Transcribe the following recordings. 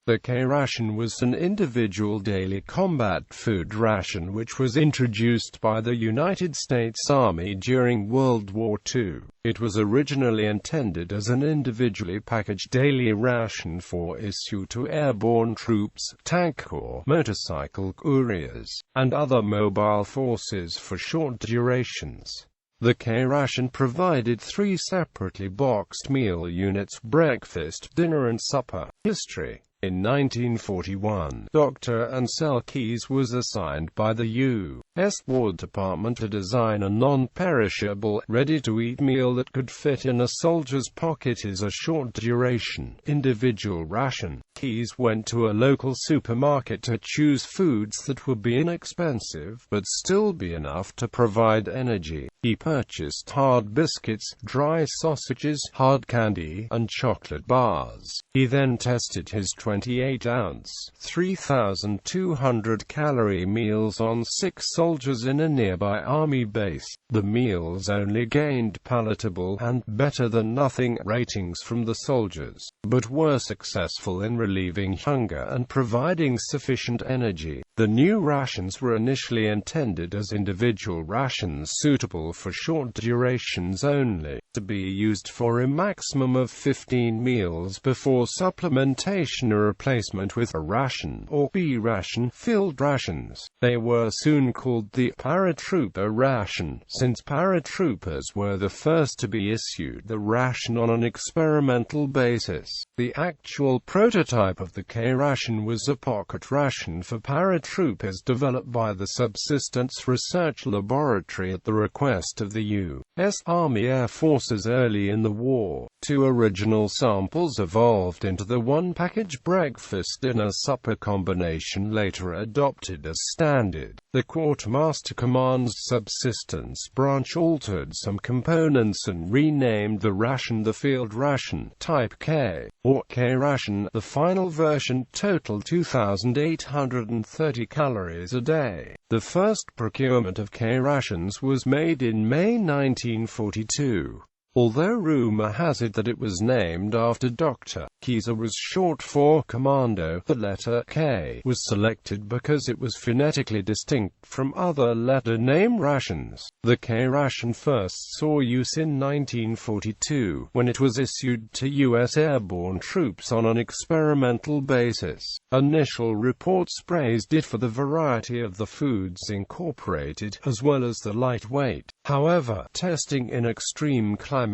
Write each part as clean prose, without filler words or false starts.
The K-Ration was an individual daily combat food ration which was introduced by the United States Army during World War II. It was originally intended as an individually packaged daily ration for issue to airborne troops, tank corps, motorcycle couriers, and other mobile forces for short durations. The K-Ration provided 3 separately boxed meal units: breakfast, dinner and supper. History. In 1941, Dr. Ansel Keys was assigned by the U.S. War Department to design a non-perishable, ready-to-eat meal that could fit in a soldier's pocket as a short-duration, individual ration. Keys went to a local supermarket to choose foods that would be inexpensive, but still be enough to provide energy. He purchased hard biscuits, dry sausages, hard candy, and chocolate bars. He then tested his 28-ounce, 3,200-calorie meals on 6 soldiers in a nearby army base. The meals only gained palatable and better-than-nothing ratings from the soldiers, but were successful in relieving hunger and providing sufficient energy. The new rations were initially intended as individual rations suitable for short durations only, to be used for a maximum of 15 meals before supplementation or replacement with a ration or B-ration, filled rations. They were soon called the paratrooper ration, since paratroopers were the first to be issued the ration on an experimental basis. The actual prototype of the K-Ration was a pocket ration for paratroopers developed by the Subsistence Research Laboratory at the request of the U.S. Army Air Forces early in the war. 2 original samples evolved into the one-package breakfast dinner supper combination later adopted as standard. The Quartermaster Command's subsistence branch altered some components and renamed the ration the Field Ration, Type K, or K-Ration. The final version totaled 2,830 calories a day. The first procurement of K-Rations was made in May 1942. Although rumor has it that it was named after Dr. Keys, was short for Commando, the letter K was selected because it was phonetically distinct from other letter-name rations. The K-Ration first saw use in 1942, when it was issued to U.S. airborne troops on an experimental basis. Initial reports praised it for the variety of the foods incorporated, as well as the light weight. However, testing in extreme climatic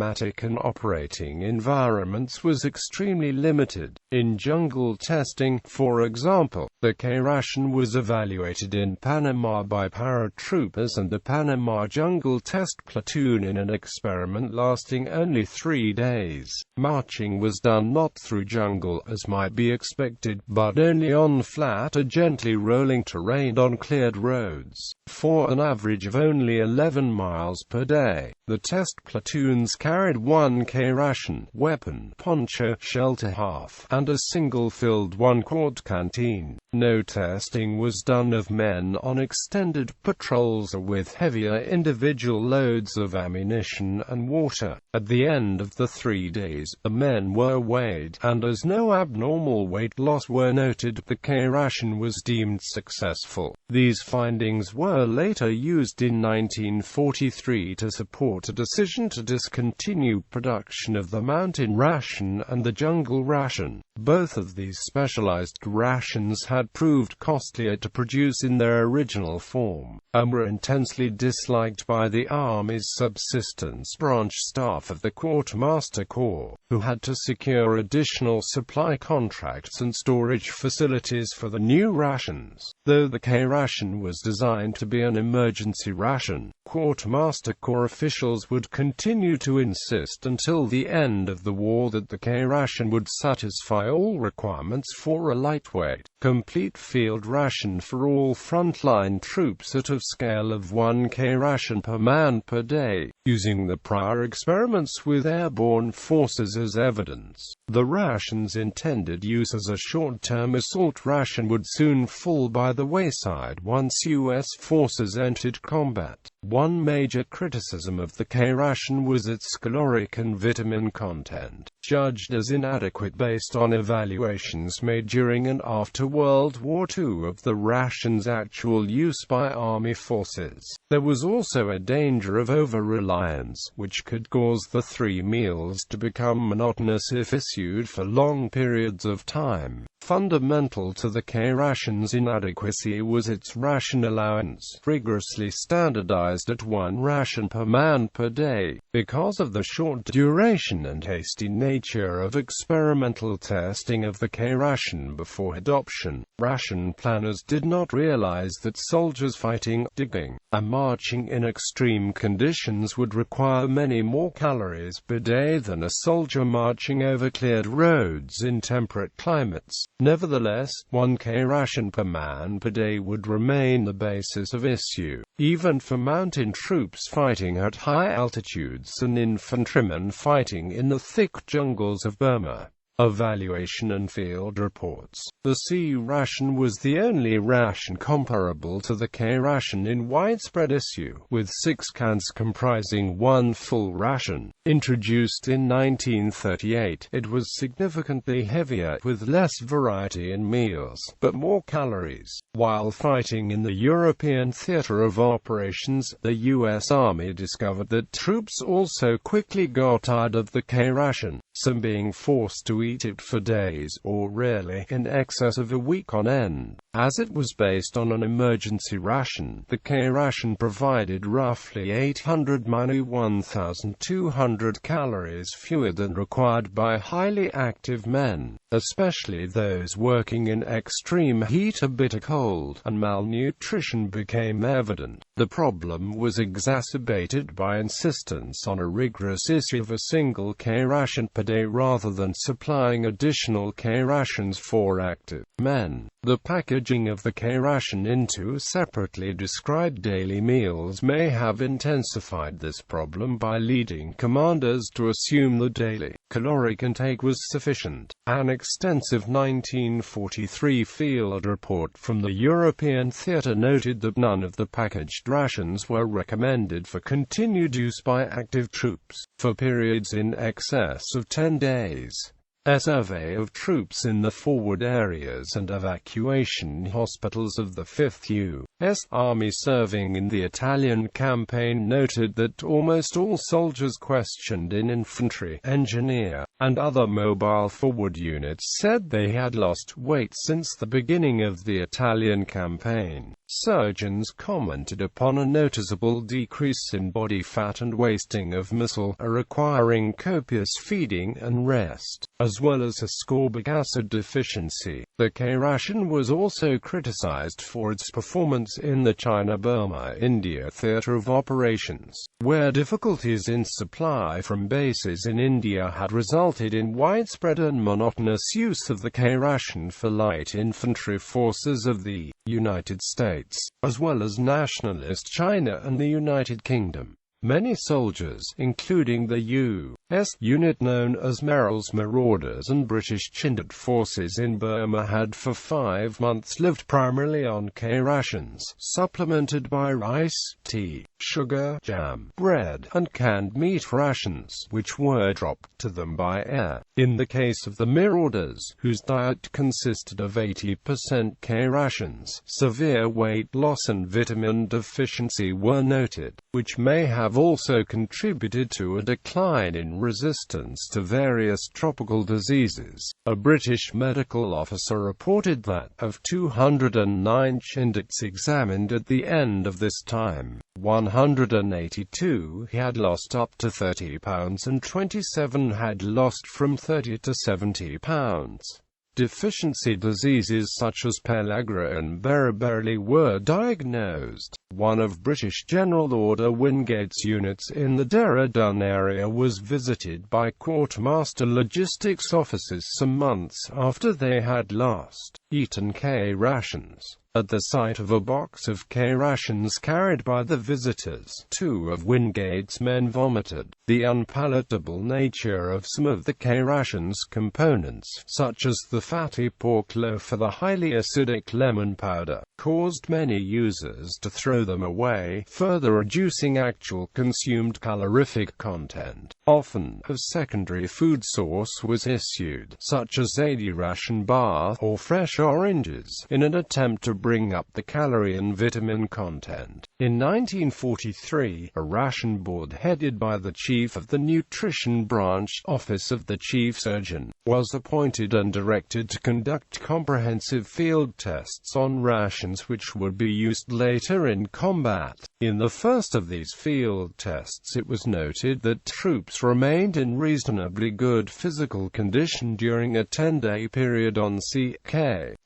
and operating environments was extremely limited. In jungle testing, for example, the K-Ration was evaluated in Panama by paratroopers and the Panama Jungle Test Platoon in an experiment lasting only 3 days. Marching was done not through jungle as might be expected, but only on flat or gently rolling terrain on cleared roads, for an average of only 11 miles per day. The test platoons carried 1 K-Ration, weapon, poncho, shelter half, and a single filled 1-quart canteen. No testing was done of men on extended patrols or with heavier individual loads of ammunition and water. At the end of the 3 days, the men were weighed, and as no abnormal weight loss were noted, the K-Ration was deemed successful. These findings were later used in 1943 to support a decision to discontinue production of the mountain ration and the jungle ration. Both of these specialized rations had proved costlier to produce in their original form, and were intensely disliked by the Army's subsistence branch staff of the Quartermaster Corps, who had to secure additional supply contracts and storage facilities for the new rations. Though the K-Ration was designed to be an emergency ration, Quartermaster Corps officials would continue to insist until the end of the war that the K-Ration would satisfy all requirements for a lightweight, complete field ration for all frontline troops at a scale of 1 K-Ration per man per day, using the prior experiments with airborne forces as evidence. The ration's intended use as a short-term assault ration would soon fall by the wayside once U.S. forces entered combat. One major criticism of the K-Ration was its caloric and vitamin content. judged as inadequate based on evaluations made during and after World War II of the ration's actual use by Army forces. There was also a danger of over-reliance, which could cause the 3 meals to become monotonous if issued for long periods of time. Fundamental to the K-ration's inadequacy was its ration allowance, rigorously standardized at 1 ration per man per day. Because of the short duration and hasty nature of experimental testing of the K-ration before adoption, ration planners did not realize that soldiers fighting, digging, and marching in extreme conditions would require many more calories per day than a soldier marching over cleared roads in temperate climates. Nevertheless, 1 K-ration per man per day would remain the basis of issue, even for mountain troops fighting at high altitudes and infantrymen fighting in the thick jungles of Burma. Evaluation and field reports. The C ration was the only ration comparable to the K ration in widespread issue, with 6 cans comprising 1 full ration. Introduced in 1938, it was significantly heavier, with less variety in meals, but more calories. While fighting in the European theater of operations, the U.S. Army discovered that troops also quickly got tired of the K ration, some being forced to eat it for days, or rarely, in excess of a week on end. As it was based on an emergency ration, the K ration provided roughly 800–1,200 calories fewer than required by highly active men, especially those working in extreme heat. A bitter cold and malnutrition became evident. The problem was exacerbated by insistence on a rigorous issue of a single K ration per day rather than supplying additional K rations for active men. The packaging of the K ration into separately described daily meals may have intensified this problem by leading commanders to assume the daily caloric intake was sufficient. An extensive 1943 field report from the European theater noted that none of the packaged rations were recommended for continued use by active troops for periods in excess of 10 days. A survey of troops in the forward areas and evacuation hospitals of the 5th U.S. Army serving in the Italian campaign noted that almost all soldiers questioned in infantry, engineer, and other mobile forward units said they had lost weight since the beginning of the Italian campaign. Surgeons commented upon a noticeable decrease in body fat and wasting of muscle, requiring copious feeding and rest, as well as ascorbic acid deficiency. The K ration was also criticized for its performance in the China-Burma-India theater of operations, where difficulties in supply from bases in India had resulted in widespread and monotonous use of the K ration for light infantry forces of the United States, as well as nationalist China and the United Kingdom. Many soldiers, including the U.S. unit known as Merrill's Marauders and British Chindit forces in Burma, had for 5 months lived primarily on K rations, supplemented by rice, tea, sugar, jam, bread, and canned meat rations, which were dropped to them by air. In the case of the Marauders, whose diet consisted of 80% K rations, severe weight loss and vitamin deficiency were noted, which may have also contributed to a decline in resistance to various tropical diseases. A British medical officer reported that, of 209 Chindits examined at the end of this time, 182 had lost up to 30 pounds and 27 had lost from 30 to 70 pounds. Deficiency diseases such as pellagra and beriberi were diagnosed. One of British General Order Wingate's units in the Dehradun area was visited by quartermaster logistics officers some months after they had last eaten K rations. At the sight of a box of K-rations carried by the visitors, 2 of Wingate's men vomited. The unpalatable nature of some of the K-rations components, such as the fatty pork loaf or the highly acidic lemon powder, caused many users to throw them away, further reducing actual consumed calorific content. Often, a secondary food source was issued, such as a ration bar or fresh oranges, in an attempt to bring up the calorie and vitamin content. In 1943, a ration board headed by the chief of the Nutrition Branch, Office of the Chief Surgeon, was appointed and directed to conduct comprehensive field tests on rations which would be used later in combat. In the first of these field tests, it was noted that troops remained in reasonably good physical condition during a 10-day period on CK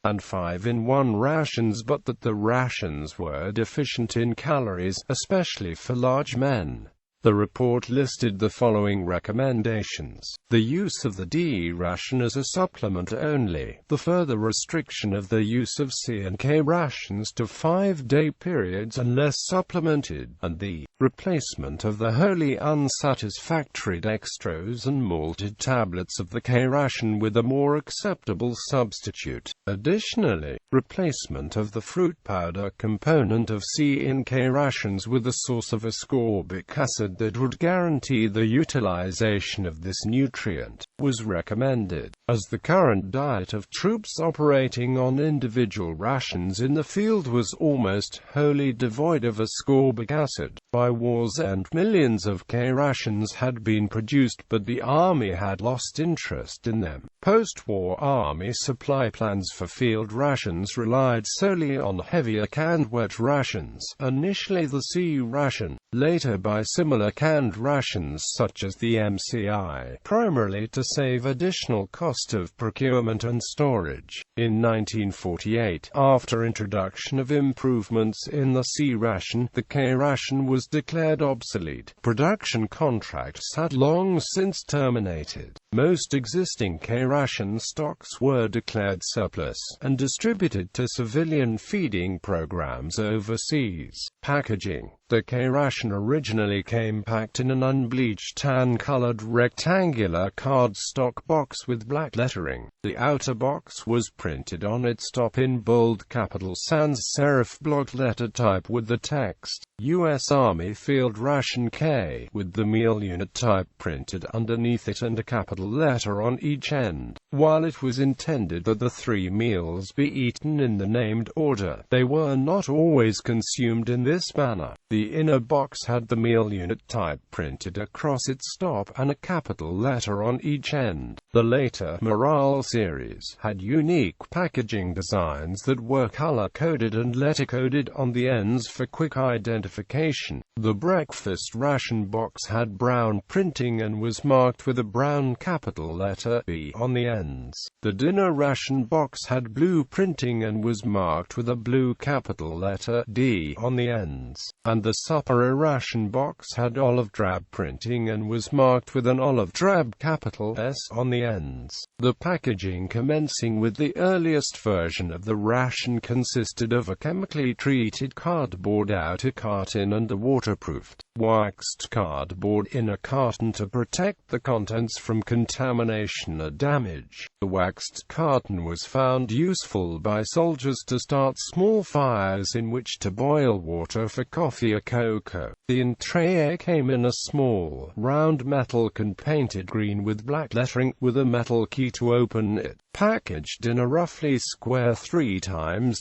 and 5-in-1 rations, but that the rations were deficient in calories, especially for large men. The report listed the following recommendations: the use of the D ration as a supplement only, the further restriction of the use of C and K rations to 5-day periods unless supplemented, and the replacement of the wholly unsatisfactory dextrose and malted tablets of the K ration with a more acceptable substitute. Additionally, replacement of the fruit powder component of C in K rations with a source of ascorbic acid that would guarantee the utilization of this nutrient was recommended, as the current diet of troops operating on individual rations in the field was almost wholly devoid of ascorbic acid. By war's end, millions of K rations had been produced, but the Army had lost interest in them. Post-war Army supply plans for field rations relied solely on heavier canned wet rations, initially the C ration, later by similar canned rations such as the MCI, primarily to save additional cost of procurement and storage. In 1948, after introduction of improvements in the C ration, the K ration was declared obsolete. Production contracts had long since terminated. Most existing K ration stocks were declared surplus and distributed to civilian feeding programs overseas. Packaging. The K ration originally came packed in an unbleached tan-colored rectangular cardstock box with black lettering. The outer box was printed on its top in bold capital sans serif block letter type with the text, U.S. Army Field Ration K, with the meal unit type printed underneath it and a capital letter on each end. While it was intended that the 3 meals be eaten in the named order, they were not always consumed in this manner. The inner box had the meal unit type printed across its top and a capital letter on each end. The later Morale series had unique packaging designs that were color-coded and letter-coded on the ends for quick identification. The breakfast ration box had brown printing and was marked with a brown capital letter B on the ends. The dinner ration box had blue printing and was marked with a blue capital letter D on the ends. And the supper ration box had olive drab printing and was marked with an olive drab capital S on the ends. The packaging commencing with the earliest version of the ration consisted of a chemically treated cardboard outer carton and a waterproofed, waxed cardboard inner carton to protect the contents from contamination or damage. The waxed carton was found useful by soldiers to start small fires in which to boil water for coffee or cocoa. The tray came in a small, round metal can painted green with black lettering, with a metal key to open it. Packaged in a roughly square 3 x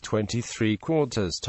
23/4 x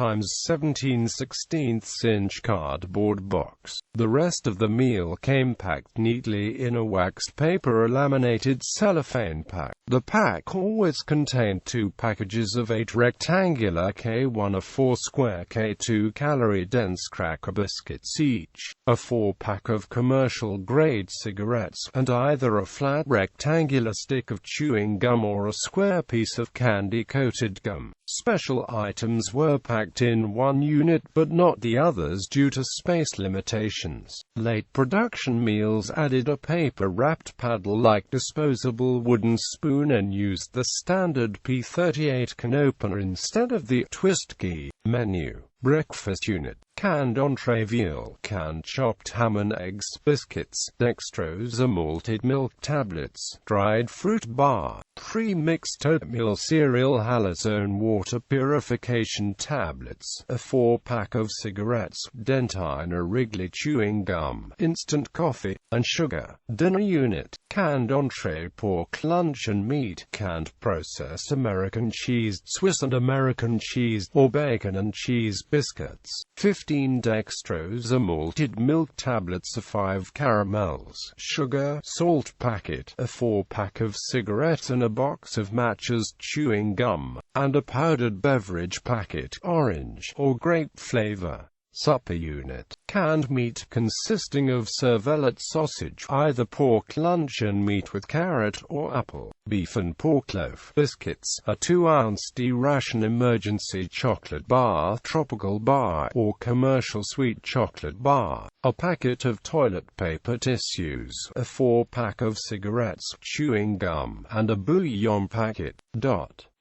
17/16 inch cardboard box. The rest of the meal came packed neatly in a waxed paper or laminated cellophane pack. The pack always contained 2 packages of 8 rectangular K1 or 4 square K2 calorie-dense cracker biscuits each, a 4-pack of commercial-grade cigarettes, and either a flat rectangular stick of chewing gum or or a square piece of candy-coated gum. Special items were packed in one unit but not the others due to space limitations. Late production meals added a paper-wrapped paddle-like disposable wooden spoon and used the standard P38 can opener instead of the twist key. Menu. Breakfast unit. Canned entree veal, canned chopped ham and eggs, biscuits, dextrose or malted milk tablets, dried fruit bar, pre-mixed oatmeal cereal, halazone water purification tablets, a 4-pack of cigarettes, Dentine or Wrigley chewing gum, instant coffee, and sugar. Dinner unit. Canned entree pork, luncheon meat, canned processed American cheese, Swiss and American cheese, or bacon and cheese biscuits, 15 dextrose or malted milk tablets, or 5 caramels, sugar, salt packet, a 4-pack of cigarettes and a box of matches, chewing gum, and a powdered beverage packet, orange or grape flavor. Supper unit. Canned meat consisting of cervelat sausage, either pork luncheon meat with carrot or apple, beef and pork loaf, biscuits, a 2-ounce D-ration emergency chocolate bar, tropical bar, or commercial sweet chocolate bar, a packet of toilet paper tissues, a 4-pack of cigarettes, chewing gum, and a bouillon packet.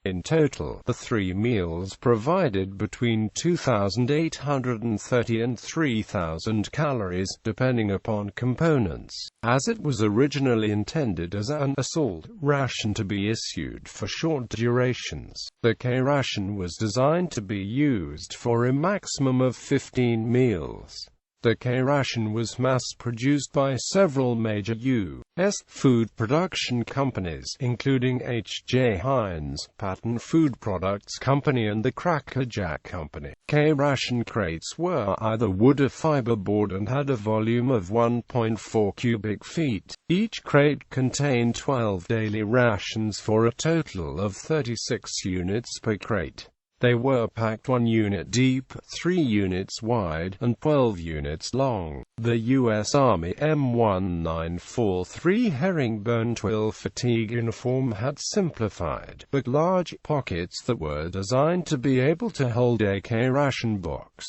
In total, the 3 meals provided between 2,830 and 3,000 calories, depending upon components. As it was originally intended as an assault ration to be issued for short durations, the K-Ration was designed to be used for a maximum of 15 meals. The K-Ration was mass-produced by several major U.S. food production companies, including H.J. Heinz, Patton Food Products Company and the Cracker Jack Company. K-Ration crates were either wood or fiberboard and had a volume of 1.4 cubic feet. Each crate contained 12 daily rations for a total of 36 units per crate. They were packed 1 unit deep, 3 units wide, and 12 units long. The U.S. Army M1943 herringbone twill fatigue uniform had simplified, but large pockets that were designed to be able to hold a K-Ration box.